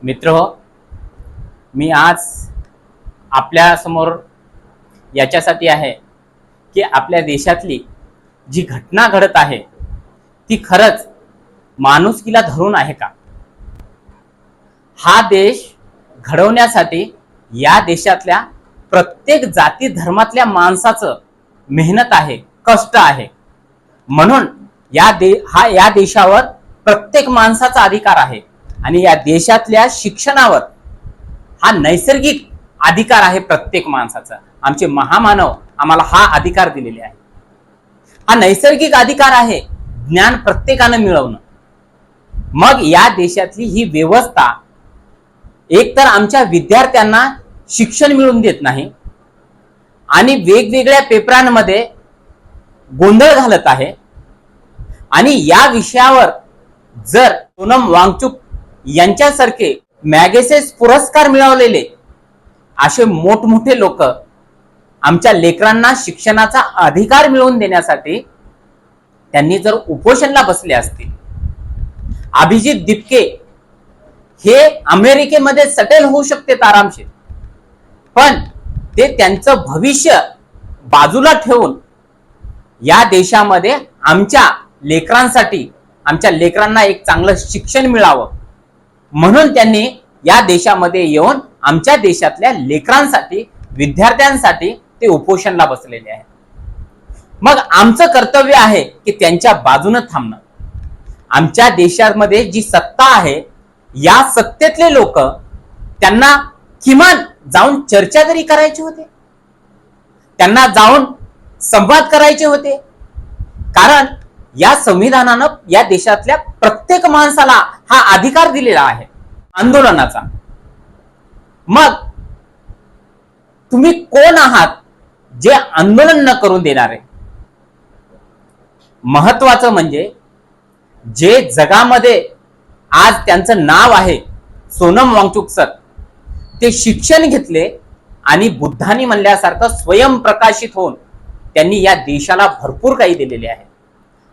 मित्रहो, मी आज आपल्या समोर याच्यासाठी आहे की आपल्या देशातली जी घटना घडत आहे ती खरंच माणुसकीला धरून आहे का? हा देश घडवण्यासाठी या देशातल्या प्रत्येक जाती धर्मातल्या माणसाचं मेहनत आहे, कष्ट आहे. म्हणून या देशावर प्रत्येक माणसाचा अधिकार आहे आणि या देशातल्या शिक्षणावर हा नैसर्गिक अधिकार आहे प्रत्येक माणसाचा. आमचे महामानव आम्हाला हा अधिकार दिलेले आहे. हा नैसर्गिक अधिकार आहे ज्ञान प्रत्येकानं मिळवणं. मग या देशातली ही व्यवस्था एकतर आमच्या विद्यार्थ्यांना शिक्षण मिळवून देत नाही आणि वेगवेगळ्या पेपरांमध्ये गोंधळ घालत आहे. आणि या विषयावर जर सोनम वांगचुक यांच्यासारखे मॅगसेस पुरस्कार मिळवलेले असे मोठमोठे लोक आमच्या लेकरांना शिक्षणाचा अधिकार मिळवून देण्यासाठी त्यांनी जर उपोषणला बसले असतील, अभिजित दिपके हे अमेरिकेमध्ये सेटल होऊ शकते आरामशीर, पण ते त्यांचं भविष्य बाजूला ठेवून या देशामध्ये आमच्या लेकरांसाठी, आमच्या लेकरांना एक चांगलं शिक्षण मिळावं म्हणून त्यांनी या देशामध्ये येऊन आमच्या देशातल्या लेकरांसाठी, विद्यार्थ्यांसाठी ते उपोषणला बसलेले आहेत. मग आमचं कर्तव्य आहे की त्यांच्या बाजूने थांबणं. आमच्या देशामध्ये जी सत्ता आहे, या सत्तेतले लोक त्यांना किमान जाऊन चर्चा तरी करायची होते, त्यांना जाऊन संवाद करायचे होते. कारण या संविधानानं या देशातल्या प्रत्येक माणसाला हा अधिकार दिलेला आहे आंदोलनाचा. मग तुम्ही कोण आहात जे आंदोलन न करून देणारे? महत्वाचं म्हणजे जे जगामध्ये आज त्यांचं नाव आहे सोनम वांगचुक सर, ते शिक्षण घेतले आणि बुद्धांनी म्हणल्यासारखं स्वयंप्रकाशित होऊन त्यांनी या देशाला भरपूर काही दिलेले आहे.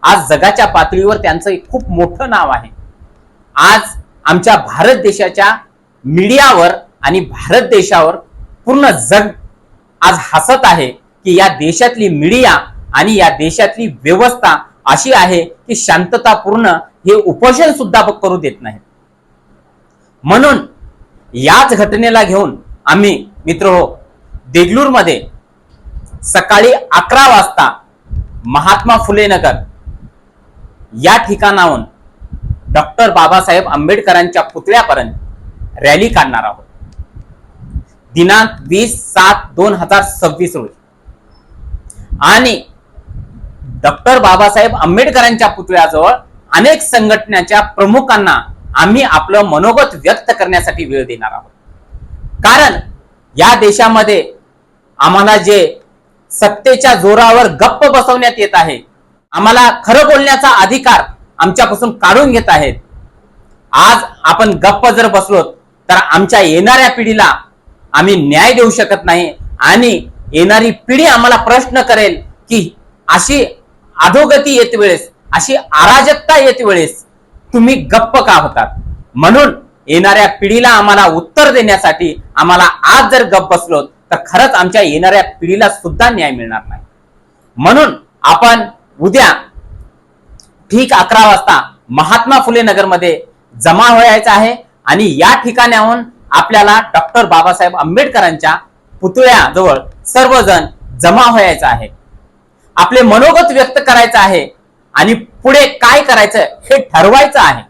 आज जगाच्या पातळीवर त्यांचं एक खूप मोठं नाव आहे. आज आमच्या भारत देशाच्या मीडियावर आणि भारत देशावर पूर्ण जग आज हसत आहे की या देशातली मीडिया आणि या देशातली व्यवस्था अशी आहे की शांततापूर्ण हे उपोषण सुद्धा करू देत नाहीत. म्हणून याच घटनेला घेऊन आम्ही मित्रहो देगलूरमध्ये सकाळी 11 वाजता महात्मा फुले नगर या ठिकाणाहून डॉक्टर बाबासाहेब आंबेडकरांच्या पुतळ्यापर्यंत रॅली काढणार आहोत. दिनांक 20/7/2026 रोजी. आणि डॉक्टर बाबासाहेब आंबेडकरांच्या पुतळ्याजवळ अनेक संघटनांच्या प्रमुखांना आम्ही आपलं मनोगत व्यक्त करण्यासाठी वेळ देणार आहोत. कारण या देशामध्ये आम्हाला जे सत्तेच्या जोरावर गप्प बसवण्यात येत आहे, आम्हाला खरं बोलण्याचा अधिकार आमच्यापासून काढून घेत आहेत. आज आपण गप्प जर बसलो तर आमच्या येणाऱ्या पिढीला आम्ही न्याय देऊ शकत नाही आणि येणारी पिढी आम्हाला प्रश्न करेल की अशी अधोगती येत वेळेस, अशी अराजकता येत वेळेस तुम्ही गप्प का होतात? म्हणून येणाऱ्या पिढीला आम्हाला उत्तर देण्यासाठी आम्हाला आज जर गप्प बसलो तर खरंच आमच्या येणाऱ्या पिढीला सुद्धा न्याय मिळणार नाही. म्हणून आपण उद्या ठीक 11 वाजता महात्मा फुले नगरमध्ये जमा व्हायचं आहे आणि या ठिकाणाहून आपल्याला डॉक्टर बाबासाहेब आंबेडकरांच्या पुतळ्याजवळ सर्वजण जमा व्हायचं आहे. आपले मनोगत व्यक्त करायचं आहे आणि पुढे काय करायचं हे ठरवायचं आहे.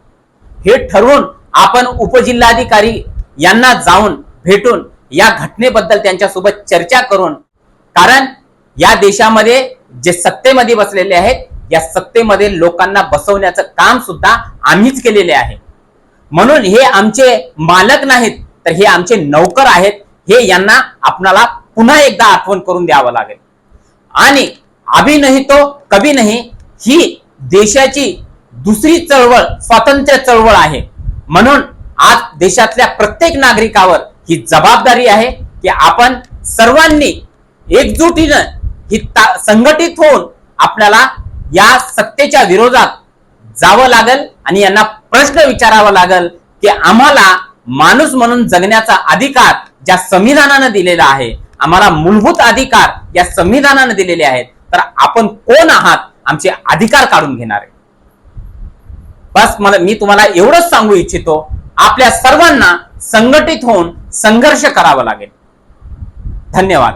हे ठरवून आपण उपजिल्हाधिकारी यांना जाऊन भेटून या घटनेबद्दल त्यांच्यासोबत चर्चा करून, कारण या देशामध्ये जे सत्तेमध्ये बसलेले आहेत, या सत्तेमध्ये लोकांना बसवण्याचं काम सुद्धा आम्हीच केलेले आहे. म्हणून हे आमचे मालक नाहीत तर हे आमचे नौकर आहेत, हे यांना आपणाला पुन्हा एकदा आठवण करून द्यावं लागेल. आणि अभी नहीं तो कभी नहीं ही देशाची दुसरी चळवळ, स्वातंत्र्य चळवळ आहे. म्हणून आज देशातल्या प्रत्येक नागरिकावर ही जबाबदारी आहे की आपण सर्वांनी एकजुटीनं ही संघटित होऊन आपल्याला या सत्तेच्या विरोधात जावं लागेल आणि यांना प्रश्न विचारावा लागेल की आम्हाला माणूस म्हणून जगण्याचा अधिकार ज्या संविधानानं दिलेला आहे, आम्हाला मूलभूत अधिकार या संविधानानं दिलेले आहेत, तर आपण कोण आहात आमचे अधिकार काढून घेणारे? बस मी तुम्हाला एवढंच सांगू इच्छितो, आपल्या सर्वांना संघटित होऊन संघर्ष करावा लागेल. धन्यवाद.